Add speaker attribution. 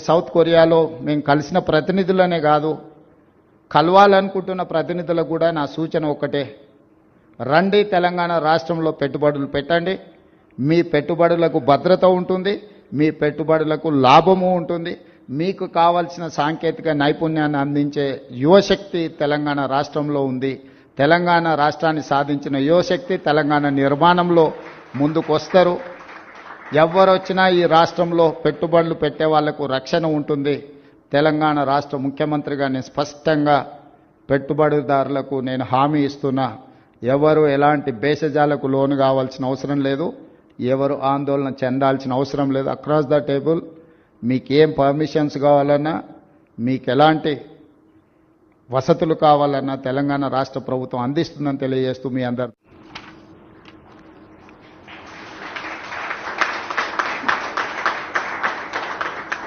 Speaker 1: South కొరియాలో మేము కలిసిన ప్రతినిధులనే కాదు, కలవాలనుకుంటున్న ప్రతినిధులకు కూడా నా సూచన ఒకటే, రండి తెలంగాణ రాష్ట్రంలో పెట్టుబడులు పెట్టండి. మీ పెట్టుబడులకు భద్రత ఉంటుంది, మీ పెట్టుబడులకు లాభము ఉంటుంది. మీకు కావాల్సిన సాంకేతిక నైపుణ్యాన్ని అందించే యువశక్తి తెలంగాణ రాష్ట్రంలో ఉంది. తెలంగాణ రాష్ట్రాన్ని సాధించిన యువశక్తి తెలంగాణ నిర్మాణంలో ముందుకు వస్తారు. ఎవరు వచ్చినా ఈ రాష్ట్రంలో పెట్టుబడులు పెట్టే వాళ్లకు రక్షణ ఉంటుంది. తెలంగాణ రాష్ట్ర ముఖ్యమంత్రిగా నేను స్పష్టంగా పెట్టుబడిదారులకు నేను హామీ ఇస్తున్నా, ఎవరు ఎలాంటి భేషజాలకు లోను కావాల్సిన అవసరం లేదు, ఎవరు ఆందోళన చెందాల్సిన అవసరం లేదు. అక్రాస్ ద టేబుల్ మీకు ఏం పర్మిషన్స్ కావాలన్నా, మీకు ఎలాంటి వసతులు కావాలన్నా తెలంగాణ రాష్ట్ర ప్రభుత్వం అందిస్తుందని తెలియజేస్తూ మీ అందరు